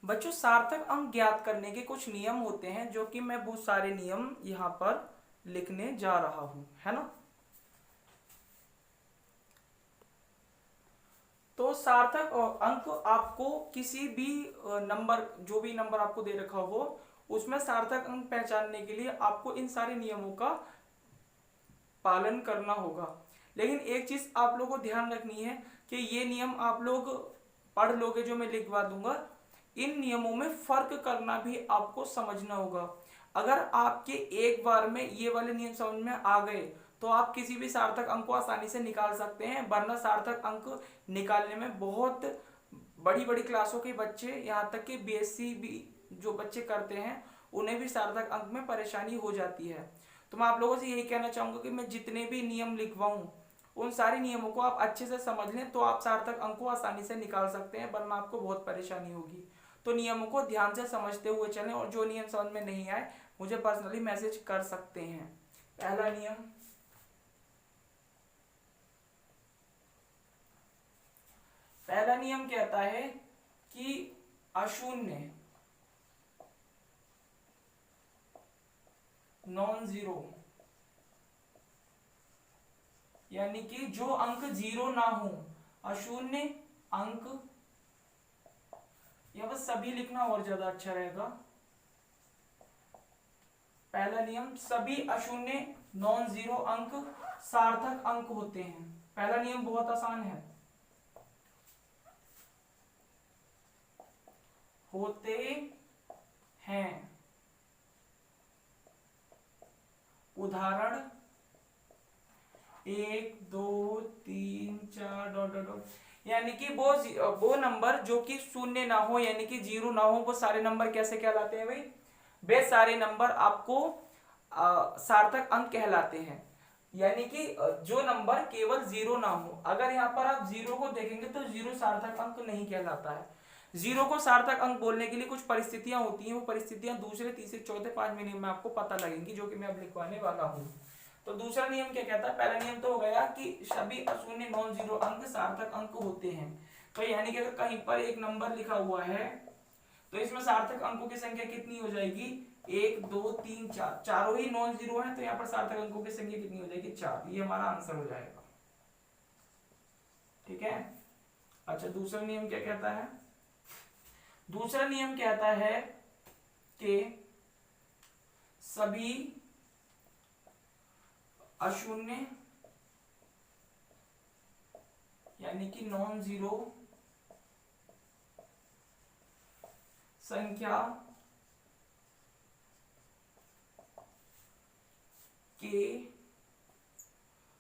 बच्चों सार्थक अंक ज्ञात करने के कुछ नियम होते हैं, जो कि मैं बहुत सारे नियम यहाँ पर लिखने जा रहा हूँ, है ना। तो सार्थक अंक आपको किसी भी नंबर, जो भी नंबर आपको दे रखा हो, उसमें सार्थक अंक पहचानने के लिए आपको इन सारे नियमों का पालन करना होगा। लेकिन एक चीज आप लोगों को ध्यान रखनी है कि ये नियम आप लोग पढ़ लोगे, जो मैं लिखवा दूंगा, इन नियमों में फर्क करना भी आपको समझना होगा। अगर आपके एक बार में ये वाले नियम समझ में आ गए तो आप किसी भी सार्थक अंक को आसानी से निकाल सकते हैं, वरना सार्थक अंक निकालने में बहुत बड़ी बड़ी क्लासों के बच्चे, यहाँ तक कि बीएससी भी जो बच्चे करते हैं, उन्हें भी सार्थक अंक में परेशानी हो जाती है। तो मैं आप लोगों से यही कहना चाहूंगा कि मैं जितने भी नियम लिखवाऊं, उन सारे नियमों को आप अच्छे से समझ लें, तो आप सार्थक अंक को आसानी से निकाल सकते हैं, वरना आपको बहुत परेशानी होगी। तो नियमों को ध्यान से समझते हुए चलें, और जो नियम समझ में नहीं आए मुझे पर्सनली मैसेज कर सकते हैं। पहला नियम, पहला नियम कहता है कि अशून्य, नॉन जीरो, यानी कि जो अंक जीरो ना हो, अशून्य अंक, या बस सभी लिखना और ज्यादा अच्छा रहेगा। पहला नियम, सभी अशून्य नॉन जीरो अंक सार्थक अंक होते हैं। पहला नियम बहुत आसान है, होते हैं। उदाहरण 1 2 3 4 डॉट डॉट डॉट, यानी कि वो नंबर जो कि शून्य ना हो, यानी कि जीरो ना हो, वो सारे नंबर कैसे कहलाते हैं भाई? वे सारे नंबर आपको सार्थक अंक कहलाते हैं। यानी कि जो नंबर केवल जीरो ना हो, अगर यहाँ पर आप जीरो को देखेंगे तो जीरो सार्थक अंक नहीं कहलाता है। जीरो को सार्थक अंक बोलने के लिए कुछ परिस्थितियां होती हैं, वो परिस्थितियां दूसरे तीसरे चौथे पांचवें नियम में आपको पता लगेंगी, जो कि मैं अब लिखवाने वाला हूँ। तो दूसरा नियम क्या कहता है? पहला नियम तो हो गया कि सभी अशून्य नॉन जीरो अंक सार्थक अंक होते हैं। तो यानी कि अगर कहीं पर एक नंबर लिखा हुआ है तो इसमें सार्थक अंकों की संख्या कितनी हो जाएगी? 1 2 3 4, चारों ही नॉन जीरो है, तो यहाँ पर सार्थक अंकों की संख्या कितनी हो जाएगी? 4। ये हमारा आंसर हो जाएगा। ठीक है। अच्छा, दूसरा नियम क्या कहता है? दूसरा नियम कहता है कि सभी अशून्य, यानी कि नॉन जीरो संख्या के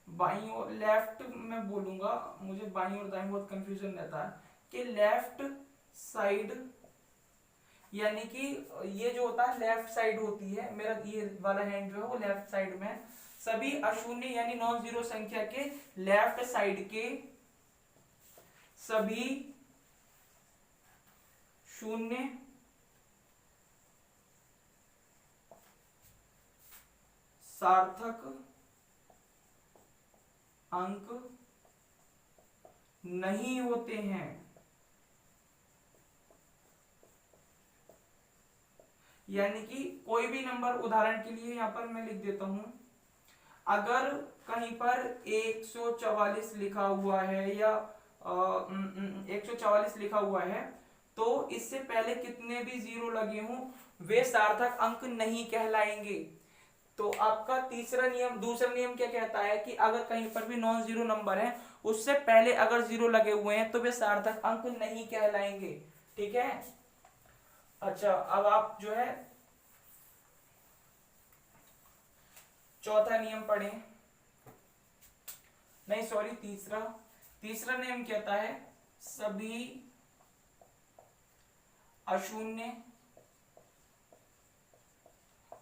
बाईं और, लेफ्ट में बोलूंगा, मुझे बाईं और दाईं बहुत कंफ्यूजन रहता है, कि लेफ्ट साइड, यानी कि ये जो होता है लेफ्ट साइड होती है, मेरा ये वाला हैंड जो है वो लेफ्ट साइड में है। सभी अशून्य यानी नॉन जीरो संख्या के लेफ्ट साइड के सभी शून्य सार्थक अंक नहीं होते हैं। यानी कि कोई भी नंबर, उदाहरण के लिए यहां पर मैं लिख देता हूं, अगर कहीं पर 144 लिखा हुआ है या 144 लिखा हुआ है, तो इससे पहले कितने भी जीरो लगे हों वे सार्थक अंक नहीं कहलाएंगे। तो आपका तीसरा नियम, दूसरा नियम क्या कहता है कि अगर कहीं पर भी नॉन जीरो नंबर है, उससे पहले अगर जीरो लगे हुए हैं तो वे सार्थक अंक नहीं कहलाएंगे। ठीक है। अच्छा, अब आप जो है चौथा नियम पढ़ें। नहीं सॉरी, तीसरा। तीसरा नियम कहता है सभी अशून्य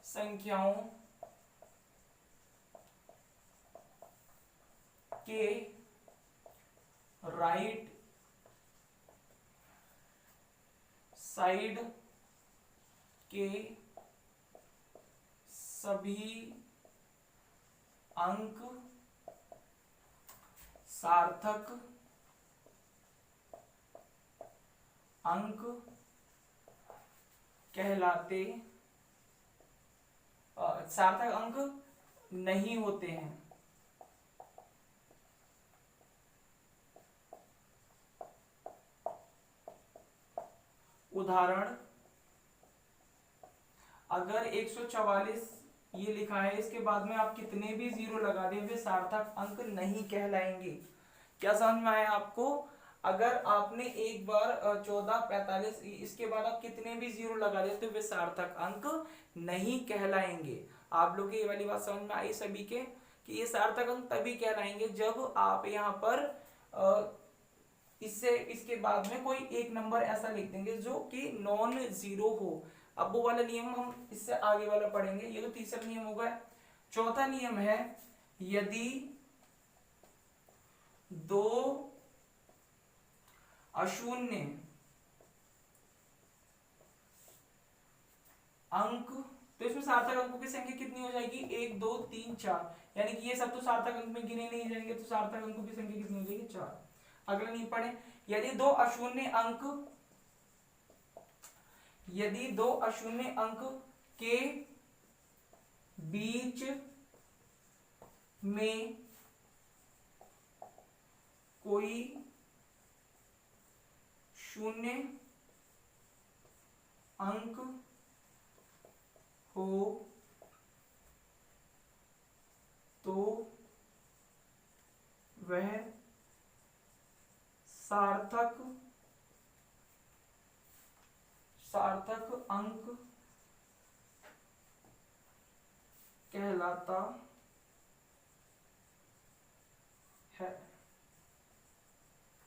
संख्याओं के राइट साइड के सभी अंक सार्थक अंक कहलाते सार्थक अंक नहीं होते हैं। उदाहरण, अगर 144 ये लिखा है, इसके बाद में आप कितने भी जीरो लगा दें वे सार्थक अंक नहीं कहलाएंगे। क्या समझ में आया आपको? अगर आपने एक बार 1445 इसके बाद आप कितने भी जीरो लगा देते तो वे सार्थक अंक नहीं कहलाएंगे। आप लोग ये वाली बात समझ में आई सभी के कि ये सार्थक अंक तभी कहलाएंगे जब आप यहाँ पर इससे इसके बाद में कोई एक नंबर ऐसा लिख देंगे जो कि नॉन जीरो हो। अब वो वाला नियम हम इससे आगे वाला पढ़ेंगे। ये तो तीसरा नियम हो गया। चौथा नियम है, यदि दो अशून्य अंक, तो इसमें सार्थक अंकों की संख्या कितनी हो जाएगी? 1 2 3 4, यानी कि ये सब तो सार्थक अंक में गिने नहीं जाएंगे, तो सार्थक अंकों की संख्या कितनी हो जाएगी? 4। अगला नहीं पढ़े, यदि दो अशून्य अंक के बीच में कोई शून्य अंक हो तो वह सार्थक अंक कहलाता है।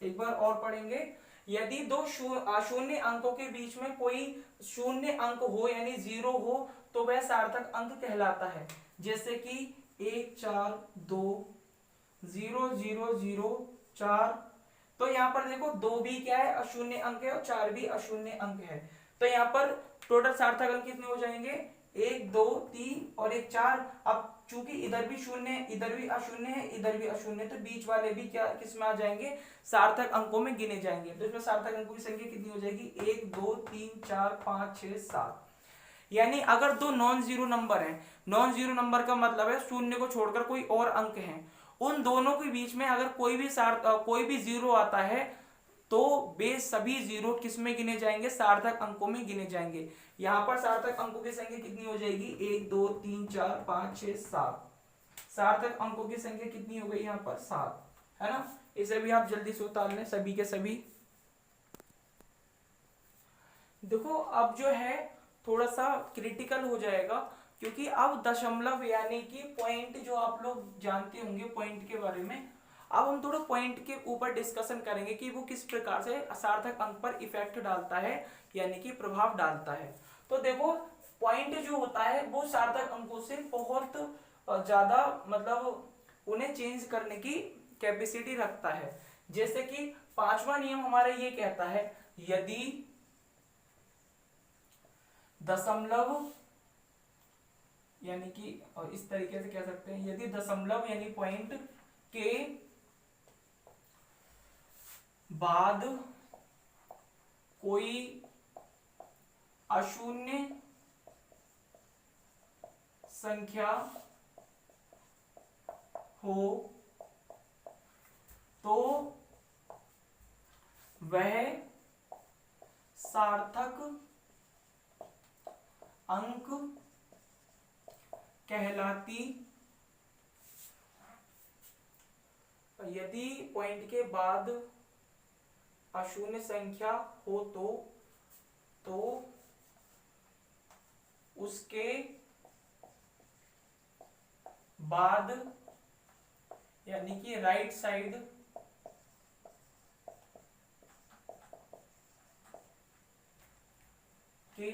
एक बार और पढ़ेंगे, यदि दो अशून्य अंकों के बीच में कोई शून्य अंक हो यानी जीरो हो तो वह सार्थक अंक कहलाता है। जैसे कि 1 4 2 0 0 0 4, तो यहाँ पर देखो 2 भी क्या है? अशून्य अंक है, और 4 भी अशून्य अंक है। तो यहाँ पर टोटल सार्थक अंक कितने हो जाएंगे? 1 2 3 और 1 4। अब चूंकि इधर भी शून्य है, इधर भी अशून्य है, इधर भी अशून्य, तो बीच वाले भी क्या किस में आ जाएंगे? सार्थक अंकों में गिने जाएंगे। तो इसमें सार्थक अंकों की संख्या कितनी हो जाएगी? 1 2 3 4 5 6 7। यानी अगर दो नॉन जीरो नंबर हैं, नॉन जीरो नंबर का मतलब है शून्य को छोड़कर कोई और अंक है, उन दोनों के बीच में अगर कोई भी जीरो आता है तो वे सभी जीरो किस में गिने जाएंगे? सार्थक अंकों में गिने जाएंगे। यहां पर सार्थक अंकों की संख्या कितनी हो जाएगी? 1 2 3 4 5 6 7। सार्थक अंकों की संख्या कितनी हो गई यहाँ पर? 7, है ना? इसे भी आप जल्दी से उतार लें सभी के सभी। देखो अब जो है थोड़ा सा क्रिटिकल हो जाएगा, क्योंकि अब दशमलव यानी कि पॉइंट जो आप लोग जानते होंगे पॉइंट के बारे में, अब हम थोड़ा पॉइंट के ऊपर डिस्कशन करेंगे कि वो किस प्रकार से सार्थक अंक पर इफेक्ट डालता है, यानी कि प्रभाव डालता है। तो देखो पॉइंट जो होता है वो सार्थक अंकों से बहुत ज्यादा मतलब उन्हें चेंज करने की कैपेसिटी रखता है। जैसे कि पांचवा नियम हमारा ये कहता है, यदि दशमलव यानी कि इस तरीके से कह सकते हैं, यदि दशमलव यानी पॉइंट के बाद कोई अशून्य संख्या हो तो वह सार्थक अंक कहलाती। यदि पॉइंट के बाद अशून्य संख्या हो तो उसके बाद यानी कि राइट साइड के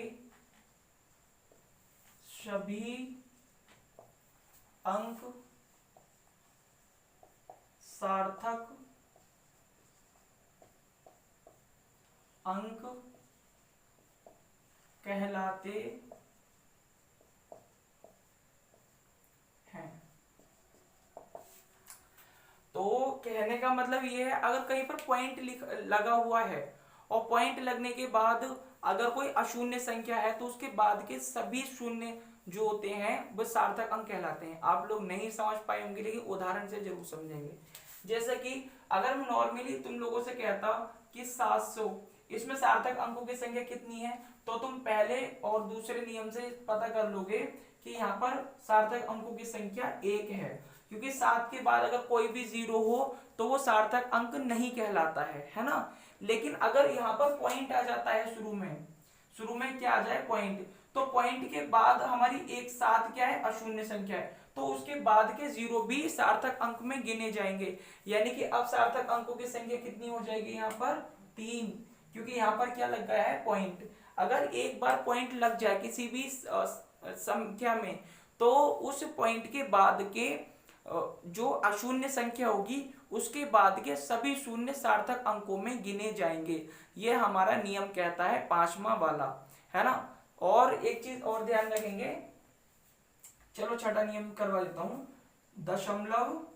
सभी अंक सार्थक अंक कहलाते हैं। तो कहने का मतलब ये है, अगर कहीं पर पॉइंट लगा हुआ है और पॉइंट लगने के बाद अगर कोई अशून्य संख्या है तो उसके बाद के सभी शून्य जो होते हैं वो सार्थक अंक कहलाते हैं। आप लोग नहीं समझ पाए होंगे लेकिन उदाहरण से जरूर समझेंगे। जैसे कि अगर मैं नॉर्मली तुम लोगों से कहता कि 700, इसमें सार्थक अंकों की संख्या कितनी है, तो तुम पहले और दूसरे नियम से पता कर लोगे कि यहाँ पर सार्थक अंकों की संख्या 1 है, क्योंकि 7 के बाद अगर कोई भी 0 हो तो वो सार्थक अंक नहीं कहलाता है ना। लेकिन अगर यहाँ पर पॉइंट आ जाता है शुरू में क्या आ जाए, पॉइंट, तो पॉइंट के बाद हमारी एक साथ क्या है, अशून्य संख्या है, तो उसके बाद के 0 भी सार्थक अंक में गिने जाएंगे। यानी कि अब सार्थक अंकों की संख्या कितनी हो जाएगी यहाँ पर, 3, क्योंकि यहाँ पर क्या लग गया है, पॉइंट। अगर एक बार पॉइंट लग जाए किसी भी संख्या में, तो उस पॉइंट के बाद के जो अशून्य संख्या होगी उसके बाद के सभी शून्य सार्थक अंकों में गिने जाएंगे। यह हमारा नियम कहता है 5वां वाला, है ना। और एक चीज और ध्यान रखेंगे, चलो छठा नियम करवा देता हूं। दशमलव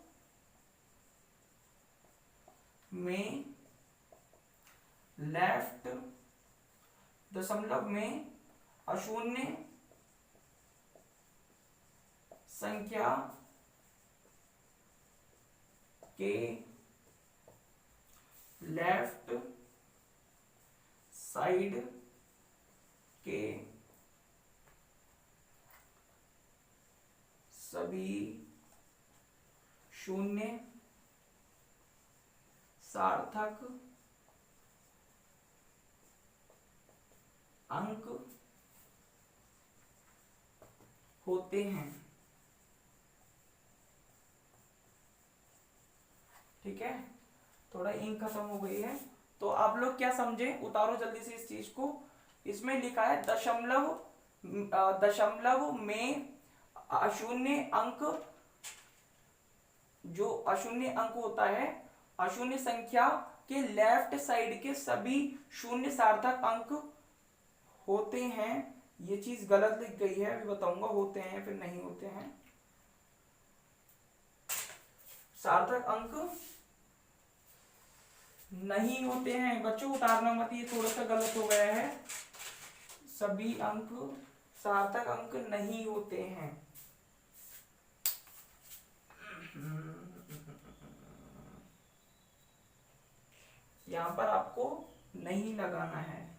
में लेफ्ट, दशमलव में अशून्य संख्या के लेफ्ट साइड के सभी शून्य सार्थक अंक होते हैं। ठीक है, थोड़ा इंक खत्म हो गई है, तो आप लोग क्या समझे, उतारो जल्दी से इस चीज को। इसमें लिखा है दशमलव में अशून्य अंक, जो अशून्य अंक होता है, अशून्य संख्या के लेफ्ट साइड के सभी शून्य सार्थक अंक होते हैं। ये चीज गलत लिख गई है, अभी बताऊंगा, होते हैं फिर नहीं होते हैं। सार्थक अंक नहीं होते हैं बच्चों, उतारना मत, ये थोड़ा सा गलत हो गया है। सभी अंक सार्थक अंक नहीं होते हैं। यहां पर आपको नहीं लगाना है,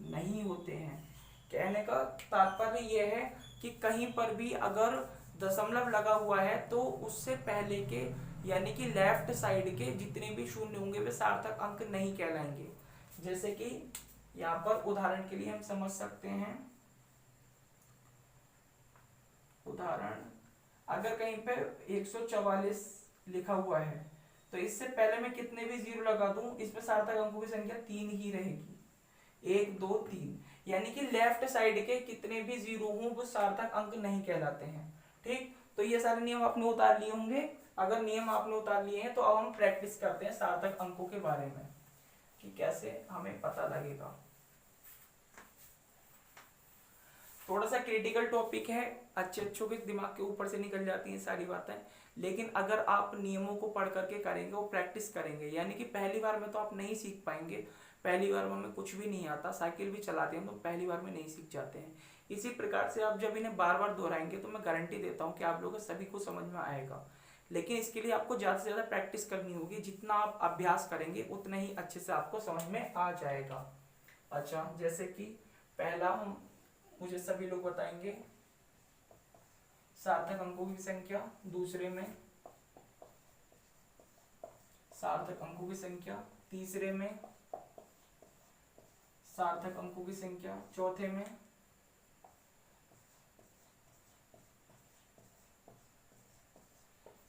नहीं होते हैं। कहने का तात्पर्य यह है कि कहीं पर भी अगर दशमलव लगा हुआ है तो उससे पहले के यानी कि लेफ्ट साइड के जितने भी शून्य होंगे वे सार्थक अंक नहीं कहलाएंगे। जैसे कि यहाँ पर उदाहरण के लिए हम समझ सकते हैं, उदाहरण, अगर कहीं पे 144 लिखा हुआ है तो इससे पहले मैं कितने भी 0 लगा दूं, इसमें सार्थक अंकों की संख्या 3 ही रहेगी, 1 2 3, यानी कि लेफ्ट साइड के कितने भी 0 हों वो सार्थक अंक नहीं कहलाते हैं। ठीक, तो ये सारे नियम आपने उतार लिए होंगे। अगर नियम आपने उतार लिए हैं तो अब हम प्रैक्टिस करते हैं सार्थक अंकों के बारे में कि कैसे हमें पता लगेगा। थोड़ा सा क्रिटिकल टॉपिक है, अच्छों के दिमाग के ऊपर से निकल जाती हैं सारी बातें, लेकिन अगर आप नियमों को पढ़ करके करेंगे और प्रैक्टिस करेंगे, यानी कि पहली बार में तो आप नहीं सीख पाएंगे। पहली बार में हमें कुछ भी नहीं आता, साइकिल भी चलाते हैं तो पहली बार में नहीं सीख जाते हैं। इसी प्रकार से आप जब इन्हें बार बार दोहराएंगे तो मैं गारंटी देता हूँ कि आप लोगों सभी को समझ में आएगा। लेकिन इसके लिए आपको ज़्यादा से ज़्यादा प्रैक्टिस करनी होगी, जितना आप अभ्यास करेंगे उतना ही अच्छे से आपको समझ में आ जाएगा। अच्छा, जैसे कि पहला मुझे सभी लोग बताएंगे सार्थक अंकों की संख्या, दूसरे में सार्थक अंकों की संख्या, तीसरे में सार्थक अंकों की संख्या, चौथे में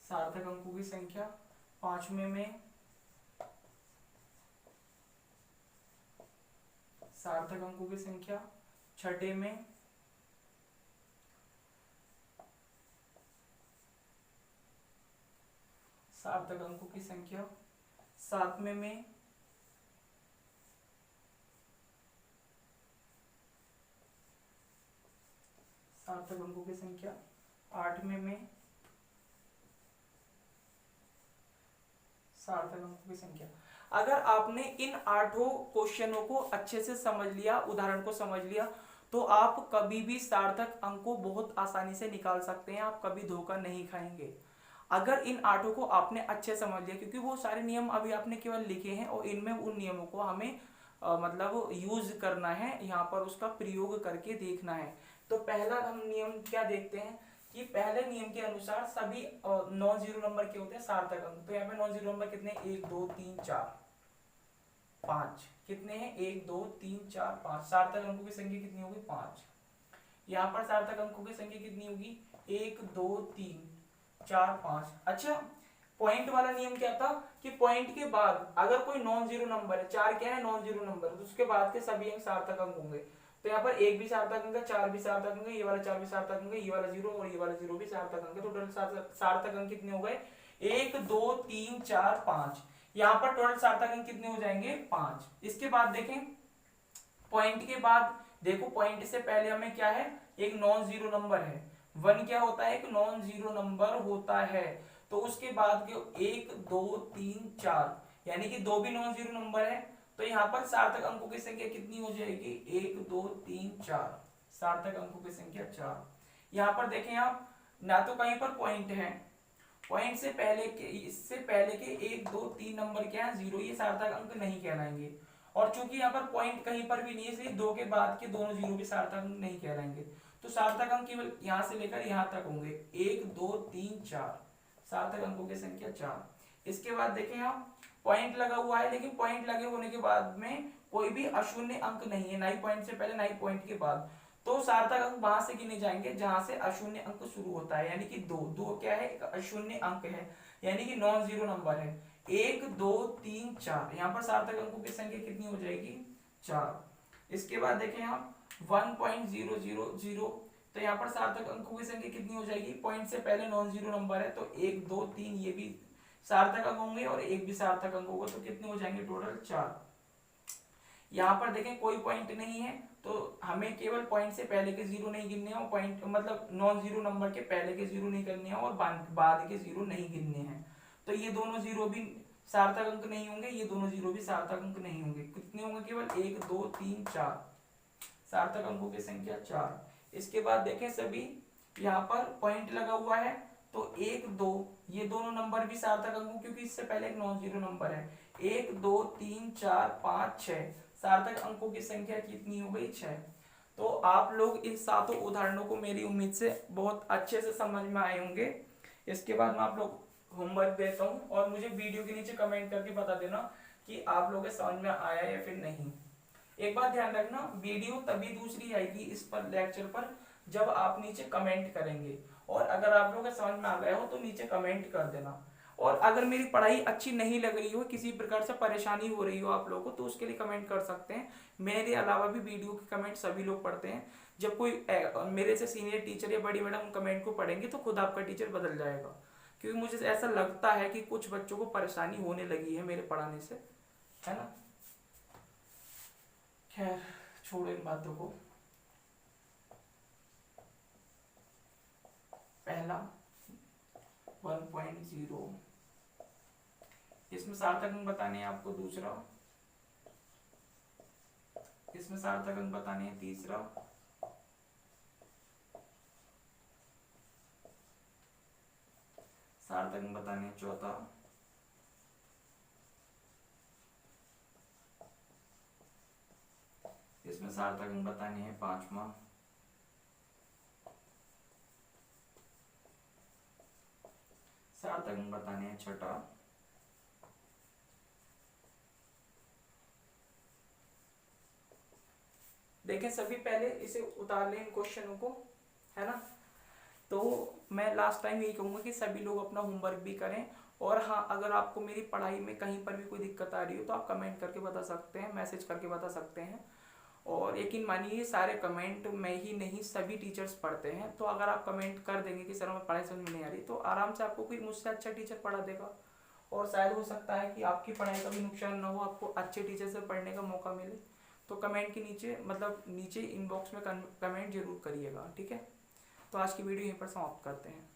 सार्थक अंकों की संख्या, पांचवें में सार्थक अंकों की संख्या, छठे में सार्थक अंकों की संख्या, सातवें में सार्थक अंकों की संख्या, आठवें में सार्थक अंकों की संख्या। अगर आपने इन 8 क्वेश्चनों को अच्छे से समझ लिया, उदाहरण को समझ लिया, तो आप कभी भी सार्थक अंक को बहुत आसानी से निकाल सकते हैं, आप कभी धोखा नहीं खाएंगे अगर इन 8 को आपने अच्छे समझ लिया, क्योंकि वो सारे नियम अभी आपने केवल लिखे हैं और इनमें उन नियमों को हमें मतलब यूज करना है, यहाँ पर उसका प्रयोग करके देखना है। तो पहला हम नियम क्या देखते हैं कि पहले नियम के अनुसार सभी नॉन जीरो नंबर के होते हैं सार्थक अंक। तो यहाँ पे नॉन जीरो नंबर कितने, 1 2 3 4 5, कितने हैं, 1 2 3 4 5। सार्थक अंकों की संख्या कितनी होगी, 5। यहाँ पर सार्थक अंकों की संख्या कितनी होगी, 1 2 3 4 5। अच्छा, पॉइंट वाला नियम क्या था कि पॉइंट के बाद अगर कोई नॉन जीरो नंबर है, 4 क्या है नॉन जीरो नंबर, तो उसके बाद के सभी अंक सार्थक अंक होंगे। तो यहाँ पर 1 भी सार्थक अंक है, 4 भी सार्थक अंक है, ये वाला 4 भी सार्थक अंक है, ये वाला 0 और ये वाला 0 भी सार्थक अंक है। तो टोटल सार्थक अंक कितने हो गए, 1 2 3 4 5। यहाँ पर टोटल सार्थक अंक कितने हो जाएंगे, 5। इसके बाद देखें पॉइंट के बाद, देखो पॉइंट से पहले हमें क्या है, एक नॉन जीरो नंबर है। 1 क्या होता है, एक नॉन जीरो नंबर होता है। तो उसके बाद के 1 2 3 4 यानी कि 2 भी नॉन जीरो नंबर है। तो यहाँ पर सार्थक अंकों की संख्या कितनी हो जाएगी, 1 2 3 4। सार्थक अंकों की संख्या 4। यहाँ पर देखें आप, ना तो कहीं पर पॉइंट है, पॉइंट से पहले के, इससे पहले के 1 2 3 नंबर क्या है, 0, ये सार्थक अंक नहीं कहलाएंगे। और चूंकि यहाँ पर पॉइंट कहीं पर भी नहीं है, इसलिए 2 के बाद के दोनों 0 भी सार्थक अंक नहीं कहलाएंगे। तो सार्थक अंक केवल यहाँ से लेकर यहाँ तक होंगे, 1 2 3 4। सार्थक अंकों की संख्या 4। इसके बाद देखें आप, पॉइंट लगा हुआ है, लेकिन पॉइंट लगे होने के बाद में कोई भी अशून्य अंक नहीं है, ना ही पॉइंट से पहले ना ही पॉइंट के बाद। तो सार्थक अंक वहां से गिने जाएंगे जहां से अशून्य अंक शुरू होता है, यानी कि 2 2 क्या है, एक अशून्य अंक है, यानी कि नॉन जीरो नंबर है। 1 2 3 4, यहाँ पर सार्थक अंकों की संख्या कितनी हो जाएगी, 4। इसके बाद देखें आप 1.000, तो यहाँ पर सार्थक अंकों की संख्या कितनी हो जाएगी, पॉइंट से पहले नॉन जीरो नंबर है, तो 1 2 3 ये भी सार्थक अंक होंगे और एक भी सार्थक अंक होगा, तो कितने हो जाएंगे टोटल 4। यहाँ पर देखें कोई पॉइंट नहीं है, तो हमें केवल पॉइंट से पहले के 0 नहीं गिनने हैं, और पॉइंट मतलब नॉन जीरो नंबर के पहले के 0 नहीं करने हैं और बाद के 0 नहीं गिनने हैं। तो ये दोनों 0 भी सार्थक अंक नहीं होंगे, ये दोनों 0 भी सार्थक अंक नहीं होंगे। कितने होंगे, केवल 1 2 3 4। सार्थक अंकों की संख्या 4। इसके बाद देखें सभी, यहाँ पर पॉइंट लगा हुआ है, तो 1 2 ये दोनों नंबर भी सार्थक अंक, क्योंकि इससे पहले एक नॉन जीरो नंबर है। 1 2 3 4 5 6, सार्थक अंकों की संख्या कितनी हो गई, 6। तो आप लोग इन 7 उदाहरणों को मेरी उम्मीद से बहुत अच्छे से समझ में आए होंगे। इसके बाद मैं आप लोग होमवर्क देता हूँ, और मुझे वीडियो के नीचे कमेंट करके बता देना कि आप लोगों के समझ में आया या फिर नहीं। एक बात ध्यान रखना, वीडियो तभी दूसरी आएगी इस पर लेक्चर पर जब आप नीचे कमेंट करेंगे, और अगर आप लोगों को समझ में आ गया हो तो नीचे कमेंट कर देना। और अगर मेरी पढ़ाई अच्छी नहीं लग रही हो, किसी प्रकार से परेशानी हो रही हो आप लोगों को, तो उसके लिए कमेंट कर सकते हैं। मेरे अलावा भी वीडियो के कमेंट सभी लोग पढ़ते हैं। जब कोई मेरे से सीनियर टीचर या बड़ी मैडम उन कमेंट को पढ़ेंगे तो खुद आपका टीचर बदल जाएगा, क्योंकि मुझे ऐसा लगता है कि कुछ बच्चों को परेशानी होने लगी है मेरे पढ़ाने से, है ना। खैर छोड़ो इन बातों को। पहला 1.0, इसमें सार्थक अंक बताने हैं आपको। दूसरा, इसमें सार्थक अंक बताने हैं। तीसरा, सार्थक अंक बताने हैं। चौथा, इसमें सार्थक अंक बताने हैं। पांचवा, सार्थक अंक बताने हैं। छठा, देखें सभी पहले इसे उतार लें इन क्वेश्चनों को, है ना। तो मैं लास्ट टाइम यही कहूंगा कि सभी लोग अपना होमवर्क भी करें। और हाँ, अगर आपको मेरी पढ़ाई में कहीं पर भी कोई दिक्कत आ रही हो तो आप कमेंट करके बता सकते हैं, मैसेज करके बता सकते हैं। और यकीन मानिए सारे कमेंट मैं ही नहीं, सभी टीचर्स पढ़ते हैं। तो अगर आप कमेंट कर देंगे कि सर हमें पढ़ाई समझ में नहीं आ रही, तो आराम से आपको कोई मुझसे अच्छा टीचर पढ़ा देगा, और शायद हो सकता है कि आपकी पढ़ाई का भी नुकसान ना हो, आपको अच्छे टीचर से पढ़ने का मौका मिले। तो कमेंट के नीचे, मतलब नीचे इनबॉक्स में कमेंट जरूर करिएगा, ठीक है। तो आज की वीडियो यहीं पर समाप्त करते हैं।